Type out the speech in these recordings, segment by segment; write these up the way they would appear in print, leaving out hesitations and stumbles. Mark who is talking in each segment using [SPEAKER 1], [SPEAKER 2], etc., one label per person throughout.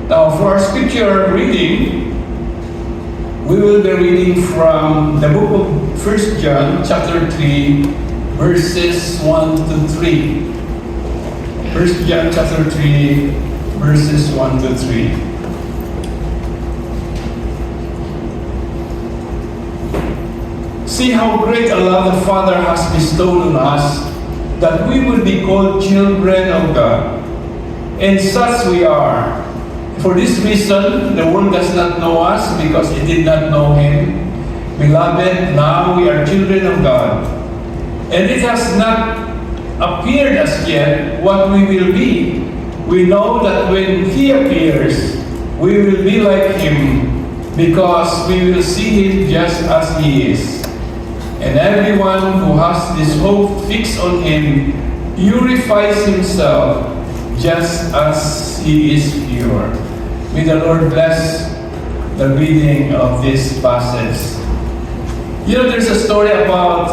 [SPEAKER 1] Now, for our scripture reading, we will be reading from the book of 1 John, chapter 3, verses 1 to 3. 1 John, chapter 3, verses 1 to 3. See how great a love the Father has bestowed on us, that we will be called children of God. And such we are. For this reason, the world does not know us, because it did not know Him. Beloved, now we are children of God. And it has not appeared as yet what we will be. We know that when He appears, we will be like Him, because we will see Him just as He is. And everyone who has this hope fixed on Him purifies himself just as He is pure. May the Lord bless the reading of this passage. You know, there's a story about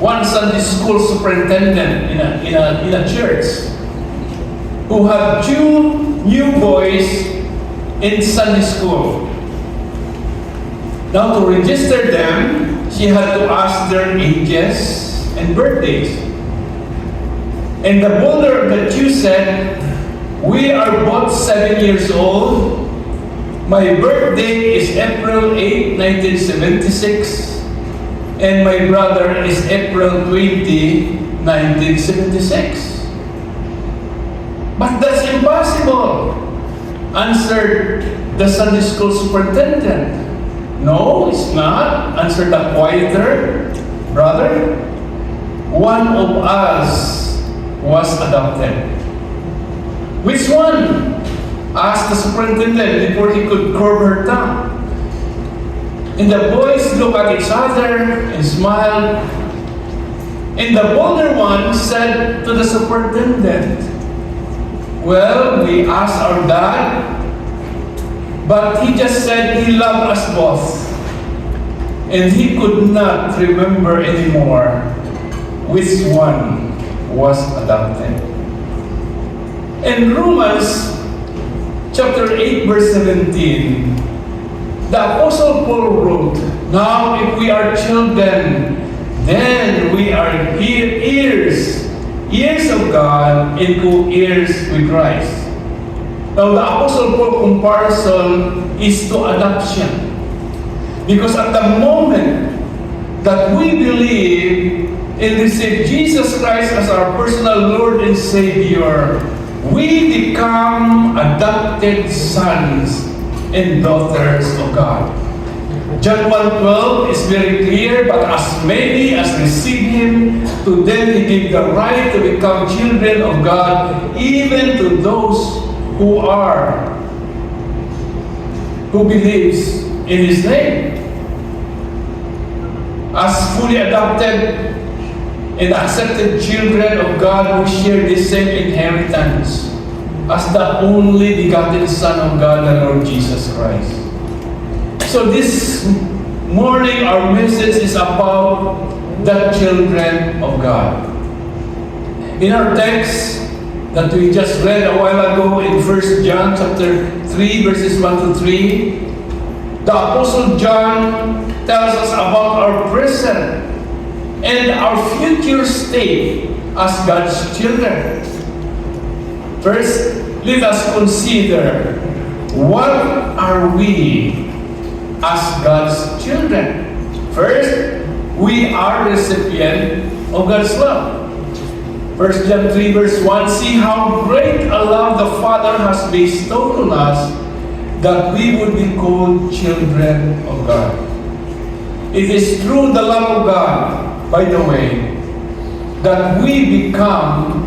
[SPEAKER 1] one Sunday school superintendent in a church who had two new boys in Sunday school. Now, to register them, she had to ask their ages and birthdays. And the older of the two said, "We are both 7 years old. My birthday is April 8, 1976. And my brother is April 20, 1976. "But that's impossible," answered the Sunday school superintendent. "No, it's not," answered the quieter brother. "One of us was adopted." "Which one?" asked the superintendent before he could curb her tongue. And the boys looked at each other and smiled. And the older one said to the superintendent, "Well, we asked our dad, but he just said he loved us both. And he could not remember anymore which one was adopted." In Romans chapter 8, verse 17, the Apostle Paul wrote, "Now if we are children, then we are heirs of God, and co-heirs with Christ." Now the Apostle Paul comparison is to adoption. Because at the moment that we believe and receive Jesus Christ as our personal Lord and Savior, we become adopted sons and daughters of God. John 1:12 is very clear, "But as many as receive Him, to them He gave the right to become children of God, even to those who believes in His name." As fully adopted and accepted children of God, we share the same inheritance as the only begotten Son of God, the Lord Jesus Christ. So this morning, our message is about the children of God. In our text that we just read a while ago in 1 John chapter 3, verses 1 to 3, the Apostle John tells us about our present and our future state as God's children. First, let us consider, what are we as God's children? First, we are recipient of God's love. 1 John 3, verse 1, "See how great a love the Father has bestowed on us, that we would be called children of God." It is through the love of God, by the way, that we become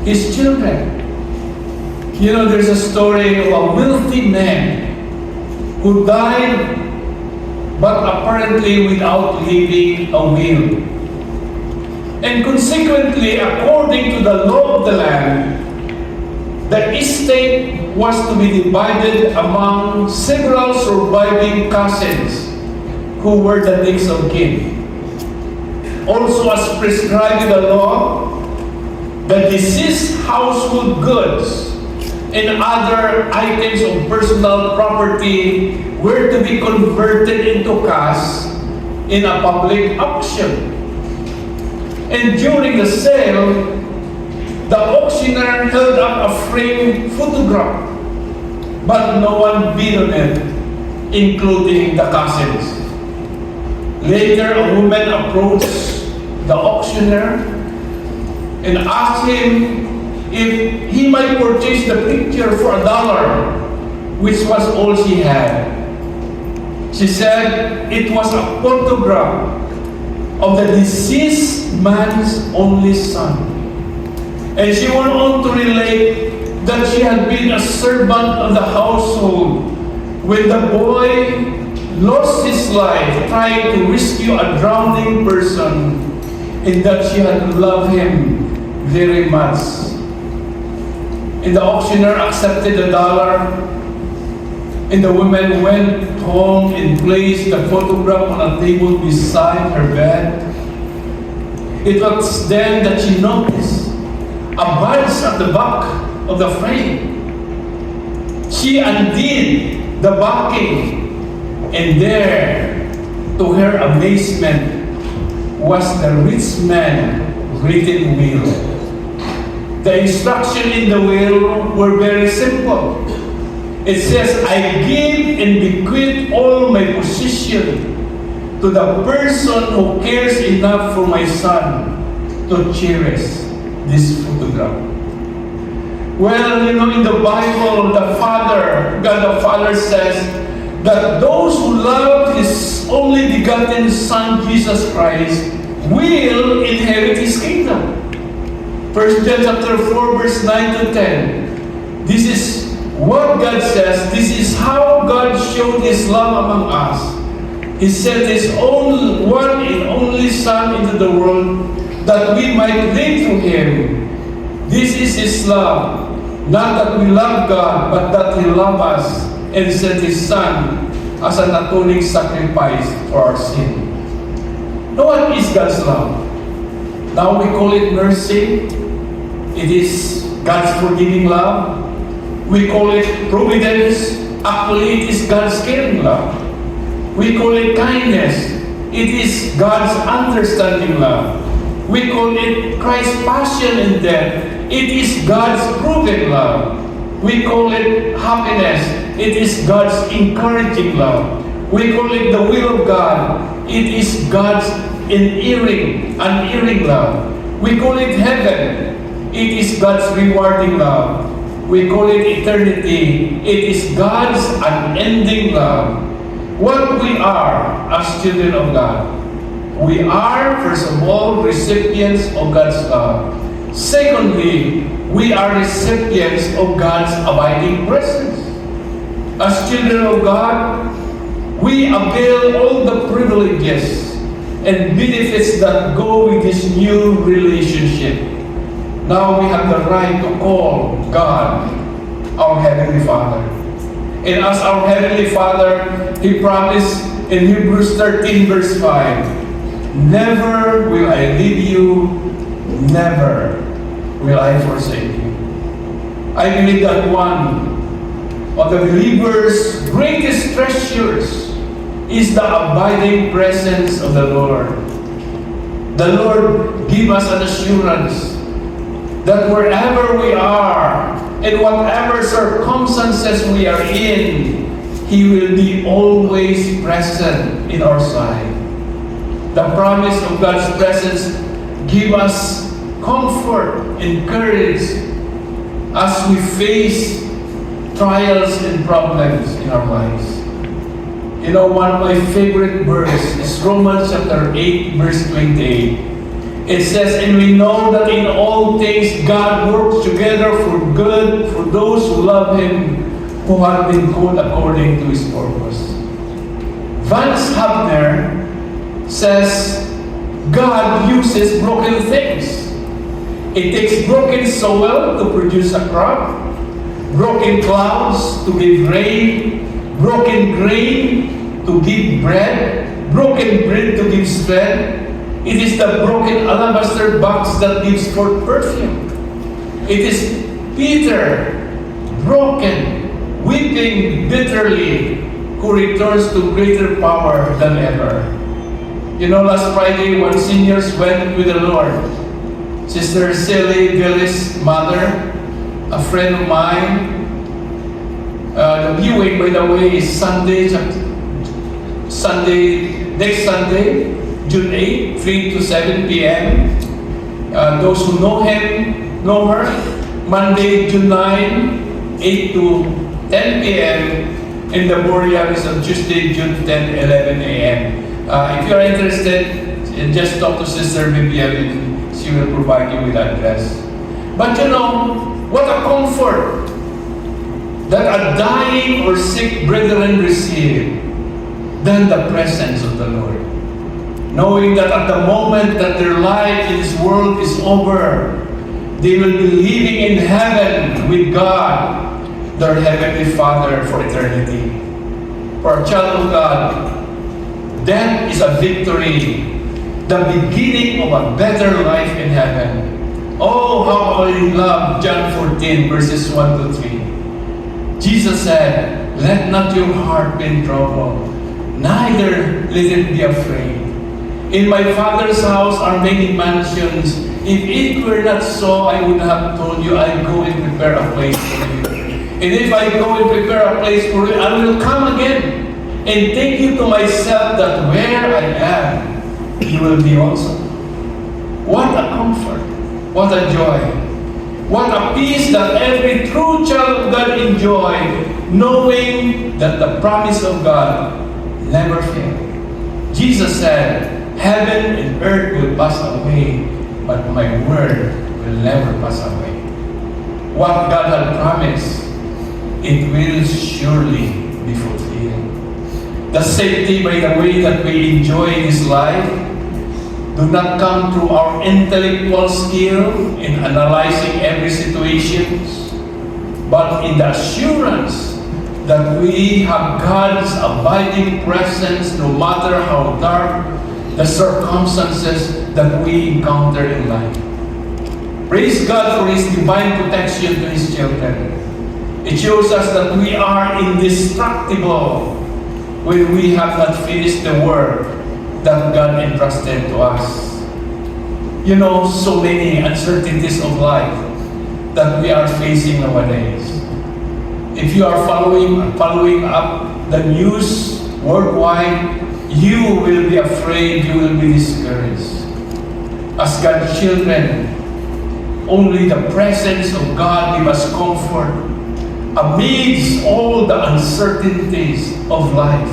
[SPEAKER 1] His children. You know, there's a story of a wealthy man who died, but apparently without leaving a will. And consequently, according to the law of the land, the estate was to be divided among several surviving cousins who were the next of kin. Also, as prescribed in the law, the deceased household goods and other items of personal property were to be converted into cash in a public auction. And during the sale, the auctioneer held up a framed photograph, but no one bid on it, including the cousins. Later, a woman approached the auctioneer and asked him if he might purchase the picture for $1, which was all she had. She said it was a photograph of the deceased man's only son. And she went on to relate that she had been a servant of the household when the boy lost his life trying to rescue a drowning person, and that she had loved him very much. And the auctioneer accepted $1, and the woman went home and placed the photograph on a table beside her bed. It was then that she noticed a badge at the back of the frame. She undid the backing, and there, to her amazement, was the rich man's written will. The instruction in the will were very simple. It says, I give and bequeath all my possession to the person who cares enough for my son to cherish this photograph. Well, in the Bible, God the Father says that those who love His only begotten Son, Jesus Christ, will inherit His kingdom. 1 John chapter 4, verse 9 to 10. This is what God says. This is how God showed His love among us. He sent His own one and only Son into the world that we might live through Him. This is His love. Not that we love God, but that He loved us and sent His Son as an atoning sacrifice for our sin. Now, what is God's love? Now we call it mercy. It is God's forgiving love. We call it providence. Actually, it is God's caring love. We call it kindness. It is God's understanding love. We call it Christ's passion and death. It is God's proven love. We call it happiness. It is God's encouraging love. We call it the will of God. It is God's unerring love. We call it heaven. It is God's rewarding love. We call it eternity. It is God's unending love. What we are as children of God. We are, first of all, recipients of God's love. Secondly, we are recipients of God's abiding presence. As children of God, we avail all the privileges and benefits that go with this new relationship. Now we have the right to call God our Heavenly Father. And as our Heavenly Father, He promised in Hebrews 13 verse 5, never will I leave you, never will I forsake you. I believe that one of the believer's greatest treasures is the abiding presence of the Lord. The Lord give us an assurance that wherever we are, and whatever circumstances we are in, He will be always present in our side. The promise of God's presence give us comfort and courage as we face trials and problems in our lives. One of my favorite verses is Romans chapter 8, verse 28. It says, and we know that in all things God works together for good for those who love Him, who have been called according to His purpose. Vance Havner says, God uses broken things. It takes broken soil to produce a crop, broken clouds to give rain, broken grain to give bread, broken bread to give strength. It is the broken alabaster box that gives forth perfume. It is Peter broken, weeping bitterly, who returns to greater power than ever. You know, last Friday, when seniors went with the Lord, Sister Silly Billy's mother, a friend of mine, the viewing, by the way, is next Sunday, June 8, 3 to 7 p.m. Those who know him, know her. Monday, June 9, 8 to 10 p.m. In the Boreal is on Tuesday, June 10, 11 a.m. If you are interested, just talk to Sister Vivian. She will provide you with address. But you know, what a comfort that a dying or sick brethren receive than the presence of the Lord. Knowing that at the moment that their life in this world is over, they will be living in heaven with God, their Heavenly Father, for eternity. For a child of God, death is a victory, the beginning of a better life in heaven. Oh, how I love John 14, verses 1 to 3. Jesus said, "Let not your heart be troubled, neither let it be afraid. In my Father's house are many mansions. If it were not so, I would have told you, I go and prepare a place for you. And if I go and prepare a place for you, I will come again and take you to myself, that where I am, you will be also." What a comfort, what a joy, what a peace that every true child of God enjoy, knowing that the promise of God never fails. Jesus said, "Heaven and earth will pass away, but my word will never pass away." What God had promised, it will surely be fulfilled. The safety, by the way, that we enjoy in this life do not come through our intellectual skill in analyzing every situation, but in the assurance that we have God's abiding presence no matter how dark the circumstances that we encounter in life. Praise God for His divine protection to His children. It shows us that we are indestructible when we have not finished the work that God entrusted to us. You know, so many uncertainties of life that we are facing nowadays. If you are following up the news worldwide, you will be afraid, you will be discouraged. As God's children, only the presence of God gives us comfort amidst all the uncertainties of life.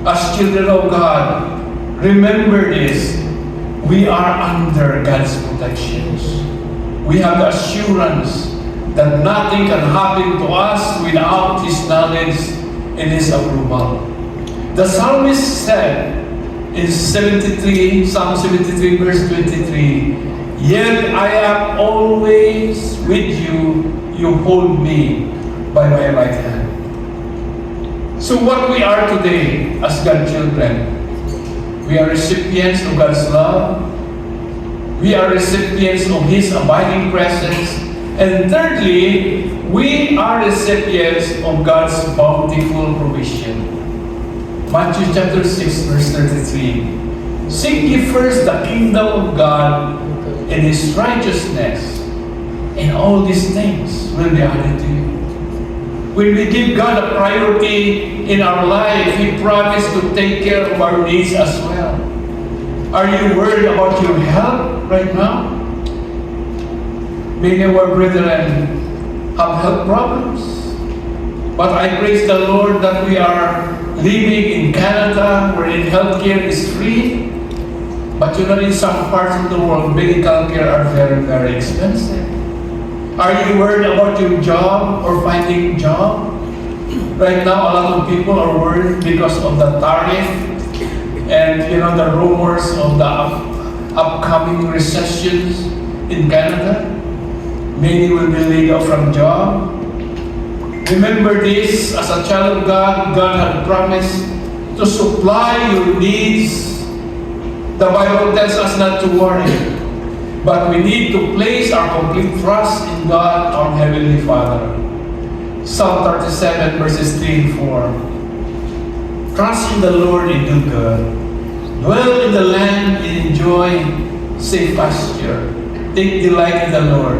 [SPEAKER 1] As children of God, remember this: we are under God's protections. We have the assurance that nothing can happen to us without His knowledge and His approval. The psalmist said in Psalm 73, verse 23, "Yet I am always with you, you hold me by my right hand." So what we are today as God's children, we are recipients of God's love, we are recipients of His abiding presence, and thirdly, we are recipients of God's bountiful provision. Matthew chapter 6, verse 33. "Seek ye first the kingdom of God and His righteousness, and all these things will be added to you." When we give God a priority in our life, He promised to take care of our needs as well. Are you worried about your health right now? Many of our brethren have health problems. But I praise the Lord that we are living in Canada, wherein healthcare is free. But you know, in some parts of the world, medical care are very, very expensive. Are you worried about your job or finding a job? Right now, a lot of people are worried because of the tariff and the rumors of the upcoming recessions in Canada. Many will be laid off from job. Remember this: as a child of God, God had promised to supply your needs. The Bible tells us not to worry, but we need to place our complete trust in God, our Heavenly Father. Psalm 37 verses 3 and 4. Trust in the Lord and do good. Dwell in the land and enjoy safe pasture. Take delight in the Lord,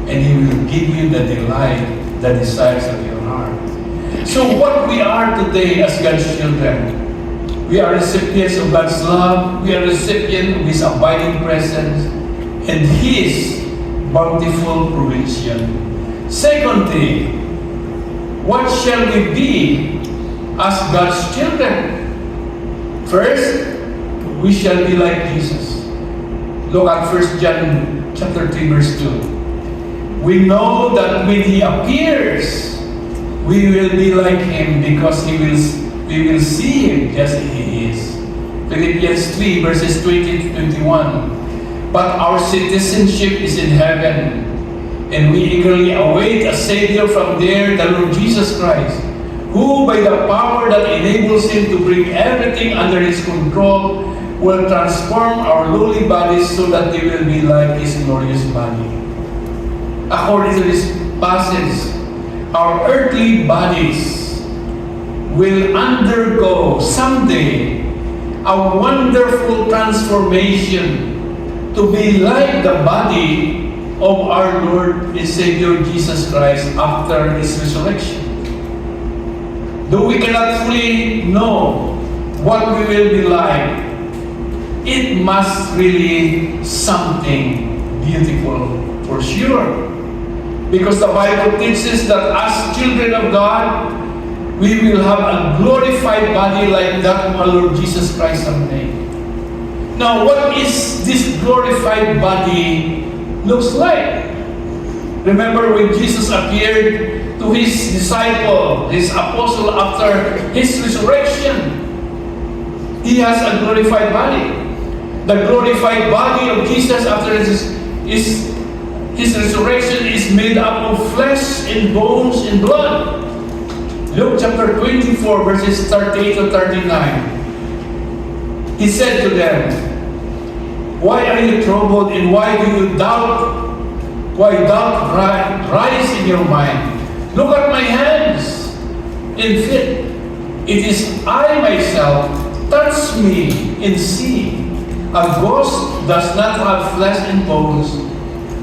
[SPEAKER 1] and He will give you the delight, the desires of your heart. So what we are today as God's children, we are recipients of God's love, we are recipients of His abiding presence, and His bountiful provision. Secondly, what shall we be as God's children? First, we shall be like Jesus. Look at 1 John chapter 3 verse 2. We know that when He appears, we will be like Him because we will see Him just as He is. Philippians 3 verses 20 to 21. But our citizenship is in heaven, and we eagerly await a Savior from there, the Lord Jesus Christ, who by the power that enables Him to bring everything under His control will transform our lowly bodies so that they will be like His glorious body. According to this passage, our earthly bodies will undergo someday a wonderful transformation to be like the body of our Lord and Savior Jesus Christ after His resurrection. Though we cannot fully know what we will be like, it must really something beautiful for sure. Because the Bible teaches that as children of God, we will have a glorified body like that of our Lord Jesus Christ someday. Now, what is this glorified body looks like? Remember when Jesus appeared to His disciple, His apostle, after His resurrection? He has a glorified body. The glorified body of Jesus after His resurrection is made up of flesh and bones and blood. Luke chapter 24 verses 38 to 39. He said to them, "Why are you troubled, and why do you doubt? Why doubt rise in your mind? Look at my hands and feet. It is I myself. Touch me and see. A ghost does not have flesh and bones,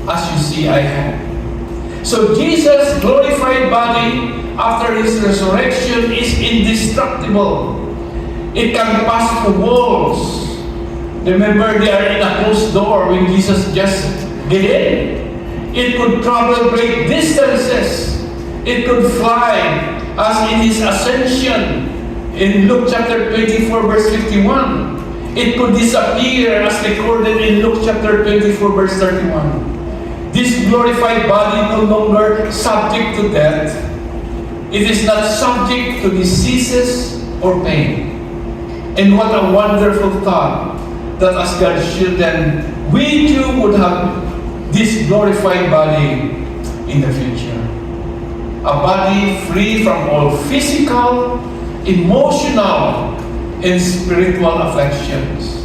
[SPEAKER 1] as you see I have." So Jesus' glorified body after His resurrection is indestructible. It can pass through walls. Remember, they are in a closed door when Jesus just get in. It could travel great distances. It could fly as in His ascension in Luke chapter 24 verse 51. It could disappear as recorded in Luke chapter 24 verse 31. This glorified body no longer subject to death. It is not subject to diseases or pain. And what a wonderful thought that as God's children, we too would have this glorified body in the future. A body free from all physical, emotional, and spiritual affections.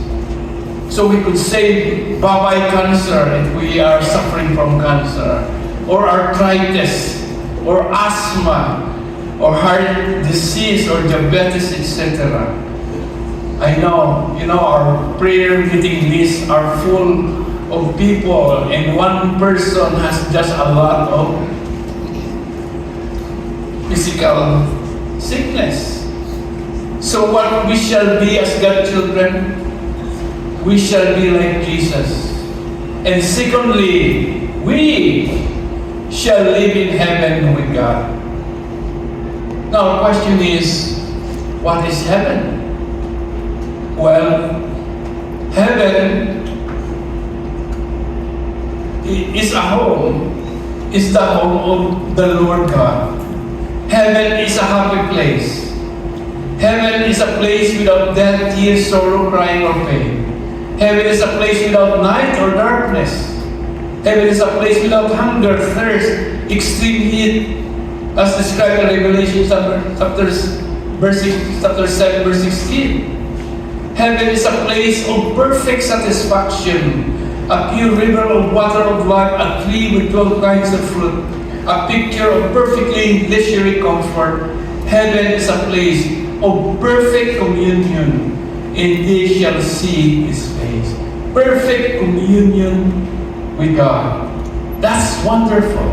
[SPEAKER 1] So we could say bye-bye cancer if we are suffering from cancer, or arthritis, or asthma, or heart disease, or diabetes, etc. I know, our prayer meeting lists are full of people, and one person has just a lot of physical sickness. So what we shall be as God's children, we shall be like Jesus. And secondly, we shall live in heaven with God. Now the question is, what is heaven? Well, heaven is a home, is the home of the Lord God. Heaven is a happy place. Heaven is a place without death, tears, sorrow, crying, or pain. Heaven is a place without night or darkness. Heaven is a place without hunger, thirst, extreme heat, as described in Revelation chapter 7, verse 16. Heaven is a place of perfect satisfaction, a pure river of water of life, a tree with 12 kinds of fruit, a picture of perfectly leisurely comfort. Heaven is a place of perfect communion, and they shall see His face. Perfect communion with God. That's wonderful.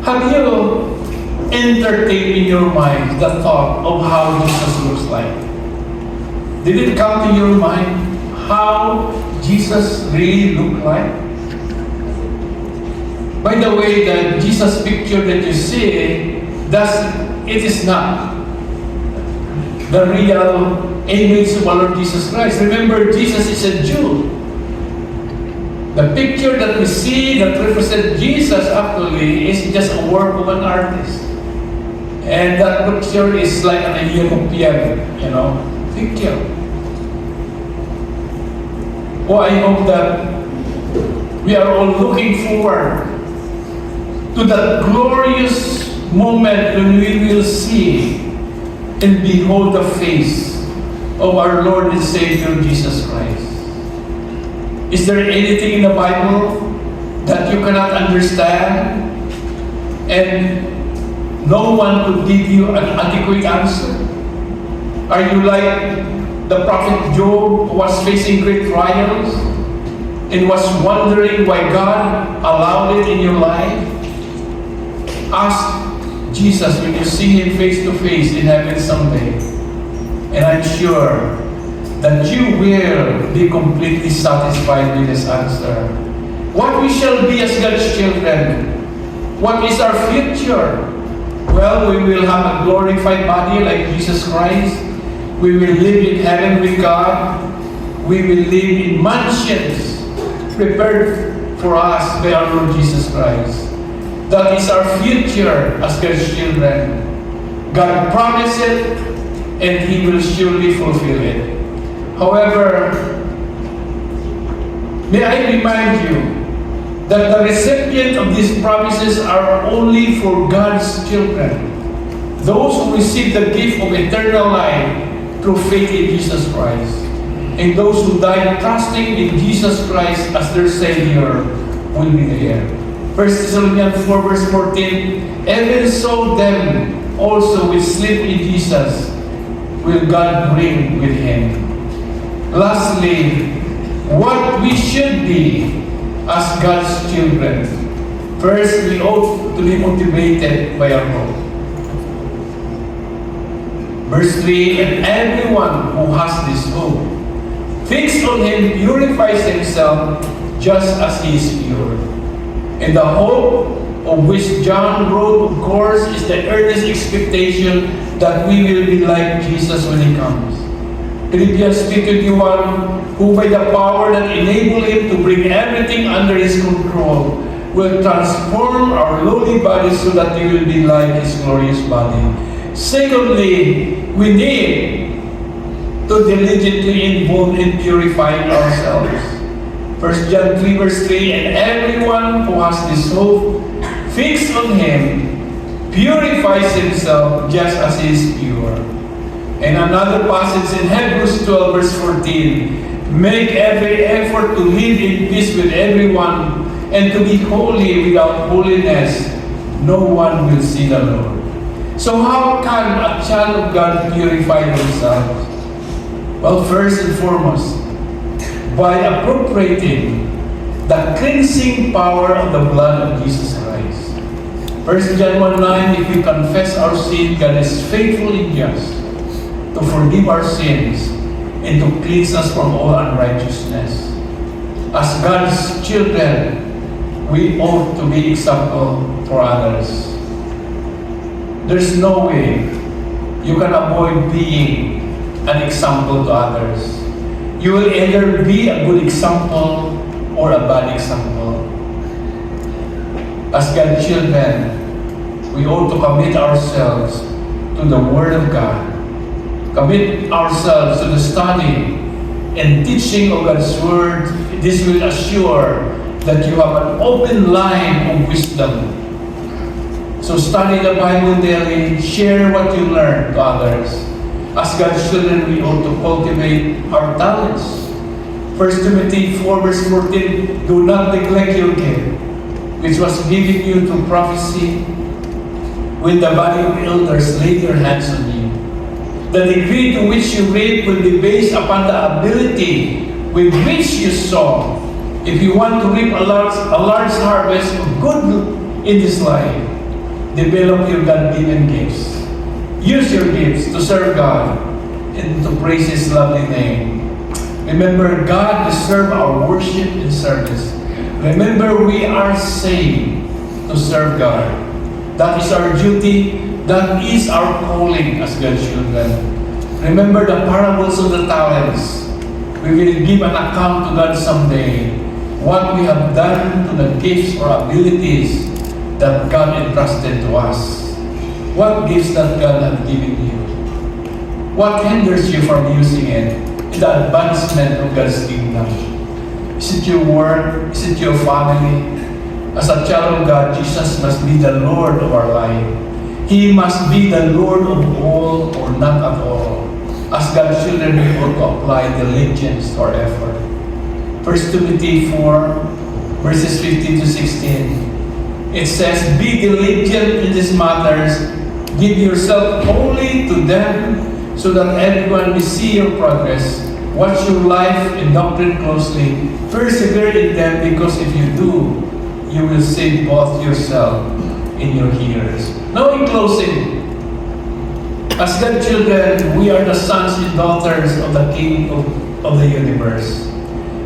[SPEAKER 1] Have you entertained in your mind the thought of how Jesus looks like? Did it come to your mind how Jesus really looked like? By the way, the Jesus picture that you see, it is not the real image of our Lord Jesus Christ. Remember, Jesus is a Jew. The picture that we see that represents Jesus actually is just a work of an artist. And that picture is like an European, picture. Oh, I hope that we are all looking forward to that glorious moment when we will see and behold the face of our Lord and Savior Jesus Christ. Is there anything in the Bible that you cannot understand and no one could give you an adequate answer? Are you like the prophet Job, who was facing great trials and was wondering why God allowed it in your life? Ask Jesus when you see Him face to face in heaven someday. And I'm sure that you will be completely satisfied with His answer. What we shall be as God's children? What is our future? Well, we will have a glorified body like Jesus Christ. We will live in heaven with God. We will live in mansions prepared for us by our Lord Jesus Christ. That is our future as God's children. God promised it, and He will surely fulfill it. However, may I remind you that the recipient of these promises are only for God's children. Those who receive the gift of eternal life through faith in Jesus Christ. And those who died trusting in Jesus Christ as their Savior will be there. 1 Thessalonians 4 verse 14, even so them also which sleep in Jesus will God bring with Him. Lastly, what we should be as God's children. First, we ought to be motivated by our hope. Verse 3, and everyone who has this hope, fixed on Him, purifies himself just as He is pure. And the hope of which John wrote, of course, is the earnest expectation that we will be like Jesus when He comes. Philippians 3:21, who by the power that enabled Him to bring everything under His control, will transform our lowly bodies so that we will be like His glorious body. Secondly, we need to diligently involve in purifying ourselves. 1 John 3 verse 3, and everyone who has this hope fixed on Him purifies himself just as He is pure. And another passage in Hebrews 12 verse 14, make every effort to live in peace with everyone and to be holy. Without holiness, no one will see the Lord. So how can a child of God purify themselves? Well, first and foremost, by appropriating the cleansing power of the blood of Jesus Christ. 1 John 1:9, if we confess our sin, God is faithful and just to forgive our sins and to cleanse us from all unrighteousness. As God's children, we ought to be example for others. There's no way you can avoid being an example to others. You will either be a good example or a bad example. As God's children, we ought to commit ourselves to the Word of God. Commit ourselves to the study and teaching of God's Word. This will assure that you have an open line of wisdom. So study the Bible daily, share what you learn to others. As God's children, we ought to cultivate our talents. 1 Timothy 4 verse 14, do not neglect your gift. which was given you through prophecy, when the body of elders laid their hands on you. The degree to which you reap will be based upon the ability with which you sow. If you want to reap a large harvest of good in this life, develop your God-given gifts. Use your gifts to serve God and to praise His lovely name. Remember, God deserves our worship and service. Remember, we are saved to serve God. That is our duty. That is our calling as God's children. Remember the parables of the talents. We will give an account to God someday. What we have done to the gifts or abilities that God entrusted to us. What gifts that God has given you? What hinders you from using it in the advancement of God's kingdom? Is it your work? Is it your family? As a child of God, Jesus must be the Lord of our life. He must be the Lord of all or not at all. As God's children, we ought to apply diligence to our effort. 1 Timothy 4, verses 15 to 16. It says, "Be diligent in these matters. Give yourself wholly to them, so that everyone may see your progress. Watch your life and doctrine closely. Persevere in them, because if you do, you will save both yourself and your hearers." Now in closing, as God's children, we are the sons and daughters of the King of the universe.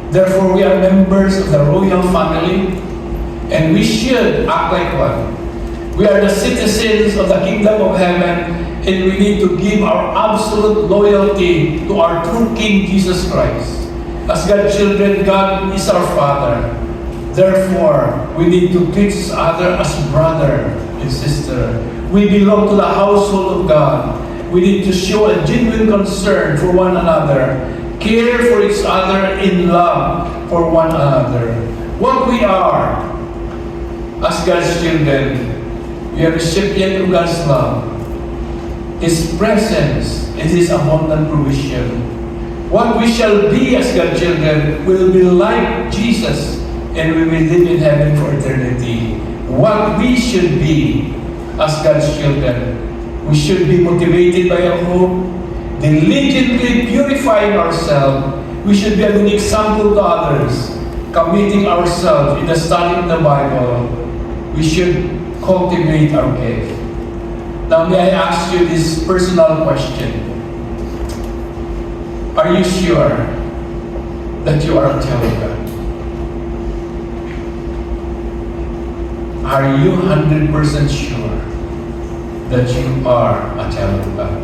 [SPEAKER 1] Therefore, we are members of the royal family, and we should act like one. We are the citizens of the kingdom of heaven, and we need to give our absolute loyalty to our true King, Jesus Christ. As God's children, God is our Father. Therefore, we need to treat each other as brother and sister. We belong to the household of God. We need to show a genuine concern for one another, care for each other in love for one another. What we are as God's children, we are recipient of God's love, His presence, and His abundant provision. What we shall be as God's children will be like Jesus, and we will live in heaven for eternity. What we should be as God's children, we should be motivated by our hope, diligently purifying ourselves. We should be a good example to others, committing ourselves in the study of the Bible. We should cultivate our gift. Now, may I ask you this personal question? Are you sure that you are a child of God? Are you 100% sure that you are a child of God?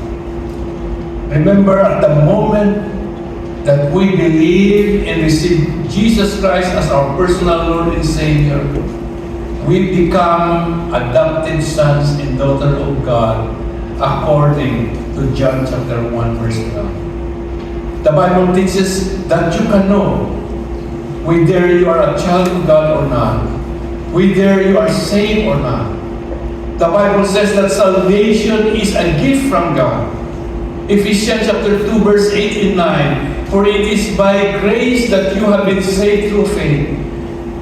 [SPEAKER 1] Remember, at the moment that we believe and receive Jesus Christ as our personal Lord and Savior, we become adopted sons and daughters of God according to John chapter 1 verse 12. The Bible teaches that you can know whether you are a child of God or not, whether you are saved or not. The Bible says that salvation is a gift from God. Ephesians chapter 2 verse 8 and 9, "For it is by grace that you have been saved through faith.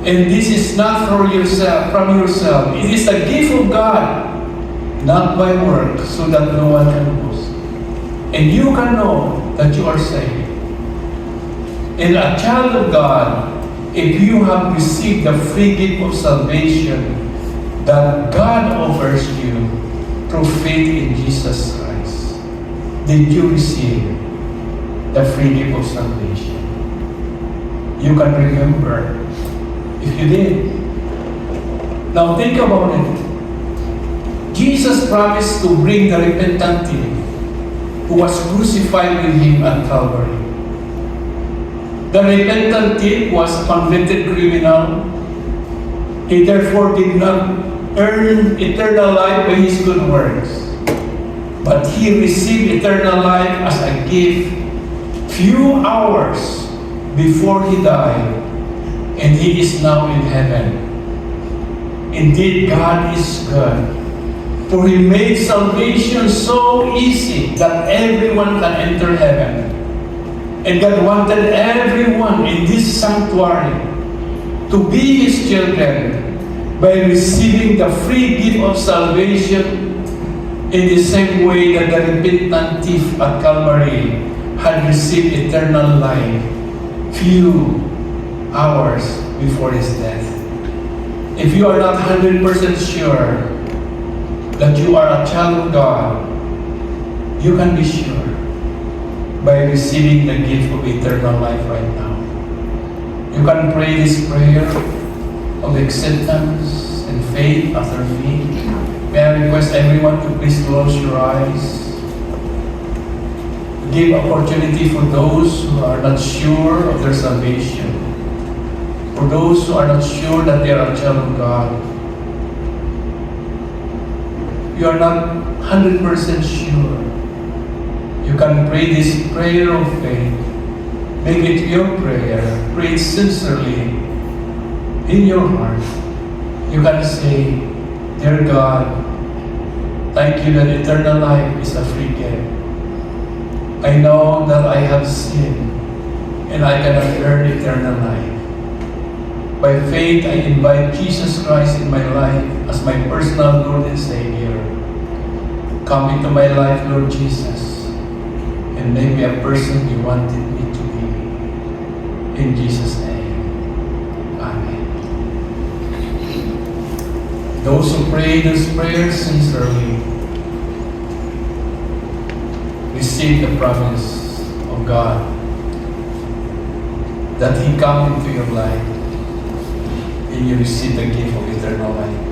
[SPEAKER 1] And this is not from yourself. It is a gift of God, not by work, so that no one can boast." And you can know that you are saved. And a child of God, if you have received the free gift of salvation that God offers you through faith in Jesus Christ, did you receive the free gift of salvation? You can remember if you did. Now think about it. Jesus promised to bring the repentant thief who was crucified with Him at Calvary. The repentant thief was a convicted criminal. He therefore did not earn eternal life by his good works, but he received eternal life as a gift few hours before he died, and he is now in heaven. Indeed, God is good, for He made salvation so easy that everyone can enter heaven. And God wanted everyone in this sanctuary to be His children, by receiving the free gift of salvation in the same way that the repentant thief at Calvary had received eternal life few hours before his death. If you are not 100% sure that you are a child of God, you can be sure by receiving the gift of eternal life right now. You can pray this prayer of acceptance and faith after me. May I request everyone to please close your eyes. Give opportunity for those who are not sure of their salvation. For those who are not sure that they are a child of God. You are not 100% sure. You can pray this prayer of faith. Make it your prayer. Pray it sincerely in your heart. You can say, Dear God, thank you that eternal life is a free gift. I know that I have sinned and I cannot earn eternal life. By faith, I invite Jesus Christ in my life as my personal Lord and Savior. Come into my life, Lord Jesus, and make me a person you wanted me to be. In Jesus' name, Amen. Those who pray this prayer sincerely receive the promise of God that He come into your life and you receive the gift of eternal life.